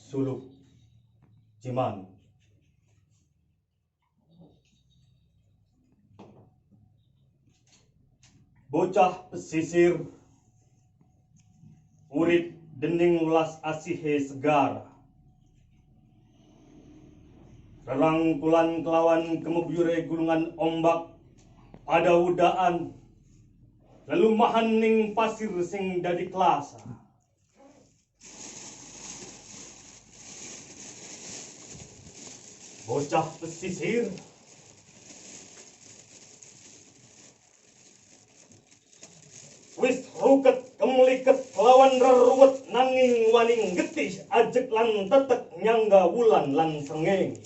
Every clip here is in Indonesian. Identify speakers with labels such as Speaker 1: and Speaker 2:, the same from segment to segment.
Speaker 1: Suluk Ciman. Bocah pesisir urip dening welas asihe segara. Rerangkulan kelawan kemebyure gulungan ombak pada udaan lelumahan ning pasir sing dadi klasa. Bocah pesisir wis ruket kemeliket lawan reruwet nanging waning getih ajek lan tetek nyangga wulan lan srengeng.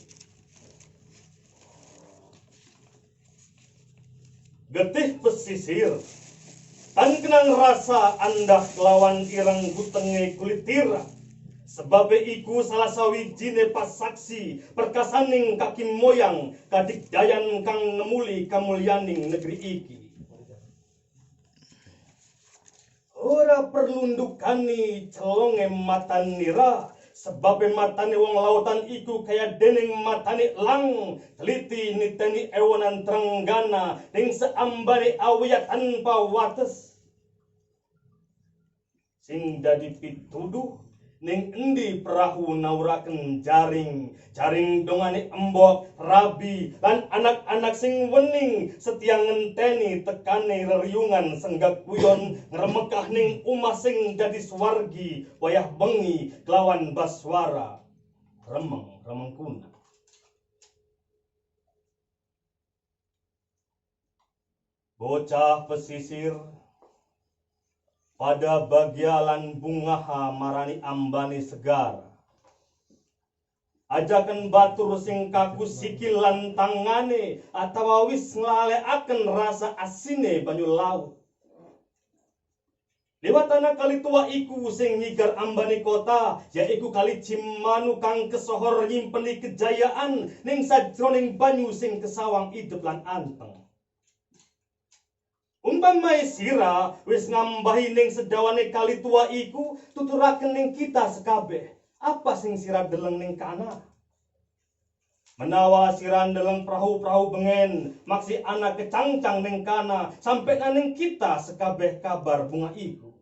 Speaker 1: Getih pesisir tan kenang rasa andah lawan ireng gutenge kulit tira. Sebabe iku salah sawijine pasaksi perkasaning kaki moyang kadikdayan kang ngemuli kamulyaning negeri iki. Ora perlu ndukani celonge matan nira, sebabe matane wong lautan iku kaya dening matane lang, teliti niteni ewonan trenggana ning seambane awiyat tanpa wates. Sing dadi pituduh ning endi perahu nauraken jaring dongane embok rabi lan anak-anak sing wening setia ngenteni tekane reriungan senggak guyon ngremekah ning umah sing dadi swargi wayah bengi kelawan baswara remeng-remengkuna. Bocah pesisir pada bagyalan bungaha marani ambane segar. Ajaken batur sing kaku sikil lan tangane atawa wis nglalekaken rasa asine banyu laut. Liwatana kali tua iku sing nyigar ambane kota, yaiku kali Cimanu kang kesohor nyimpeni kejayaan ning sajroning banyu sing kesawang idep lan anteng. Umpamai sira wis ngambahi ning sedawane kali tua iku tuturaken ning kita sekabeh. Apa sing sira deleng ning kana? Menawa sira ndeleng perahu-perahu bengen, maksi anak kecangcang ning kana sampai ning kita sekabeh kabar bunga iku.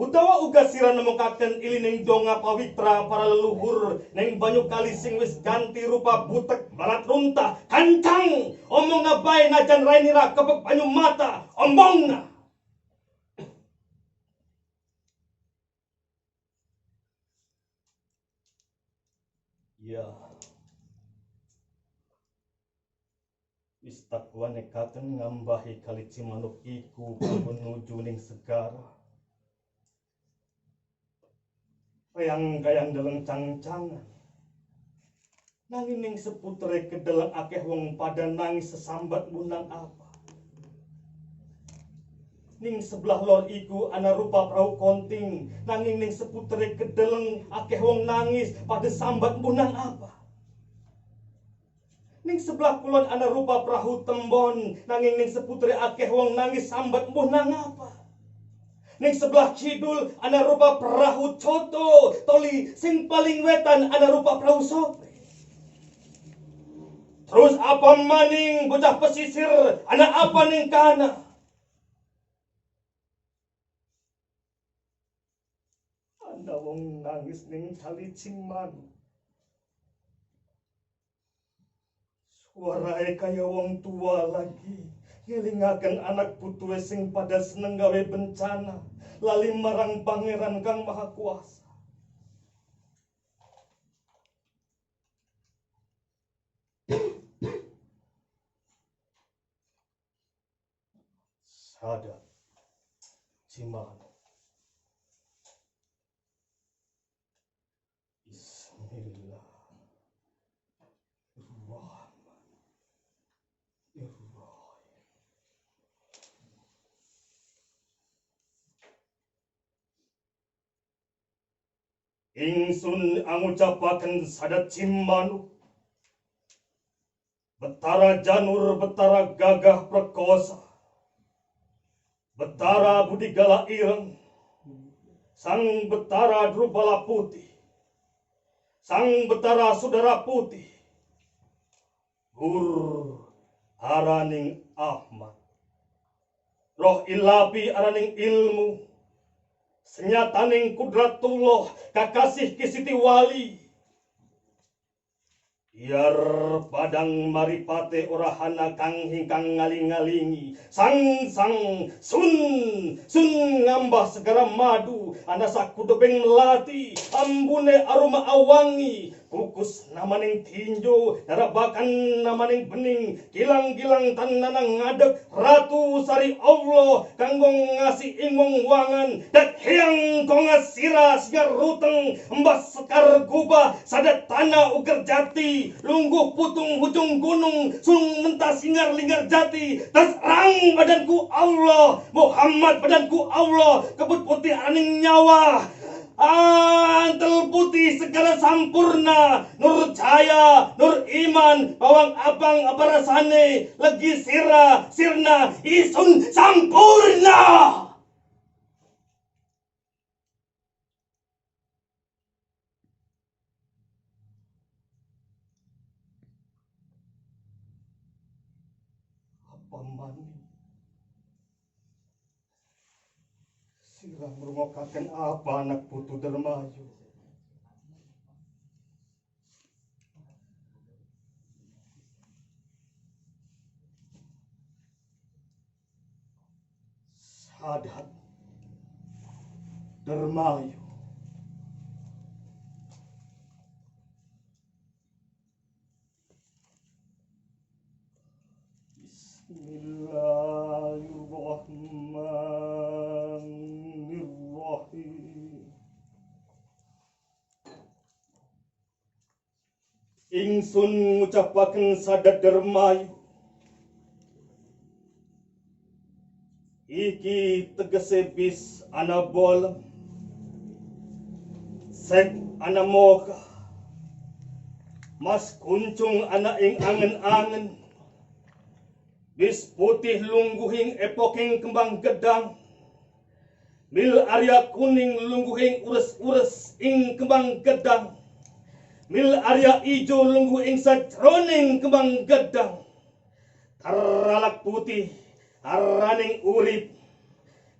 Speaker 1: Utawa uga sira nemokaken ilining donga pawitra para leluhur ning banyu kali sing wis ganti rupa butek balat runtah kancang omongna bae najan rainira kebek banyu mata omongna. Ya wis takwa nekaten ngambahi kali Cimanuk iku menuju ning segara. Kayang-kayang deleng cangcangan. Nanging ning seputere kedeleng akeh wong pada nangis sesambat munang apa. Ning sebelah lor iku ana rupa perahu konting, nanging ning seputere kedeleng akeh wong nangis pada sambat munang apa. Ning sebelah kulon ana rupa perahu tembon, nanging ning seputere akeh wong nangis sambat munang apa. Ning sebelah kidul ana rupa perahu coto, toli sing paling wetan ana rupa perahu sope. Terus apa maning bocah pesisir, ana apa ning kana? Ana wong nangis ning kali Cimanu. Suarae kaya wong tua lagi. Ngelingaken anak putuwe sing pada seneng gawe bencana lali marang pangeran kang maha kuasa. Sada Cimanu. Bismillah. Ingsun angucapaken sadat Cimanu. Betara janur, betara gagah perkosa. Betara budi gala ireng. Sang Betara Drubala Putih, Sang Betara Saudara Putih, Gur araning Ahmad, roh ilapi araning ilmu, senyataning kudratullah kakasih kisiti wali, biar padang maripate orahana kang hingkang ngaling-ngalingi sang sun ngambah segara madu anasa kudebeng melati ambune aroma awangi kukus namaning tinjo narabakan namaning bening gilang-gilang tananang ngadeg ratu sari Allah kanggong ngasih ingong wangan dat hiang kongas sira singar ruteng embas sekar gubah sadat tanah uger jati lungguh putung hujung gunung sung mentah singar linggar jati tas rang badanku Allah Muhammad badanku Allah kebut putih aning nyawa antel putih segala sampurna nur cahaya nur iman bawang abang abarasane legi sirna isun sampurna. Pamani sirah merungokaken apa anak putu dermayu sadat dermayu Bismillahirrahmanirrahim. Ingsun ngucapaken sadat dermayu iki tegese bis ana bolem sek ana moga mas kuncung ana ing angen-angen bis putih lungguhing epoking kembang gedang mil arya kuning lungguhing ures-ures ing kembang gedang mil arya ijo lungguhing sajroning kembang gedang taralak putih araning urip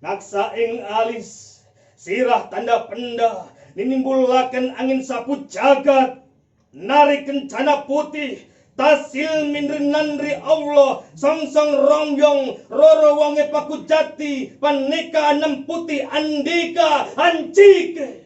Speaker 1: ngaksa ing alis sirah tanda penda ninimbulaken angin sapu jagat narik kencana putih tasil mindrinandri Allah songsong rongyong roro wonge paku jati panika nem putih andika ancike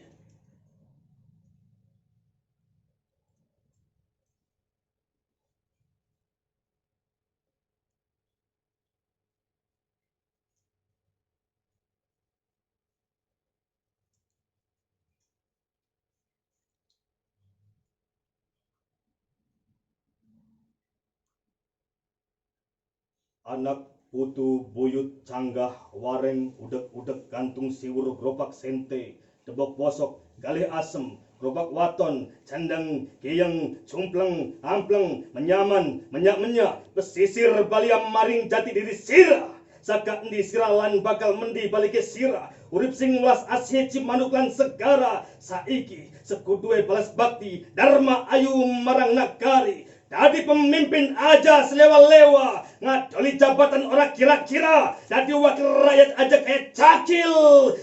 Speaker 1: anak putu buyut canggah wareng udek-udek gantung siwur gerobak sente debok posok galih asem gerobak waton candang kiyeng cumpleng ampleng menyaman menyak pesisir baliam maring jati diri sirah saka endi sirah lan bakal mendi balike sirah urip sing welas asih manuk lan segara saiki sekudue balas bakti dharma ayu marang nagari. Tadi pemimpin aja selewa-lewa ngadoli jabatan orang kira-kira jadi wakil rakyat aja kayak cakil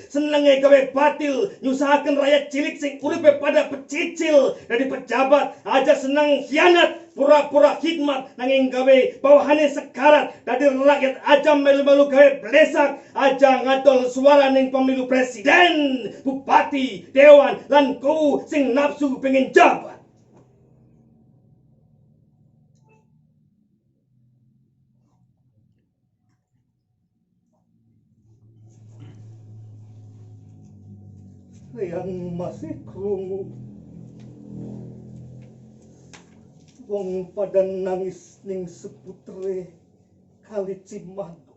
Speaker 1: senenge gawe batil nyusahaken rakyat cilik sing uripe pada pecicil jadi pejabat aja seneng khianat pura-pura hikmat nanging gawe bawahane sekarat jadi rakyat aja melu-melu gawe blesak aja ngadol suara ning pemilu presiden bupati dewan lan ku sing nafsu pengen jabat. Yang masih krungu wong pada nangis ning seputre kali Cimanduk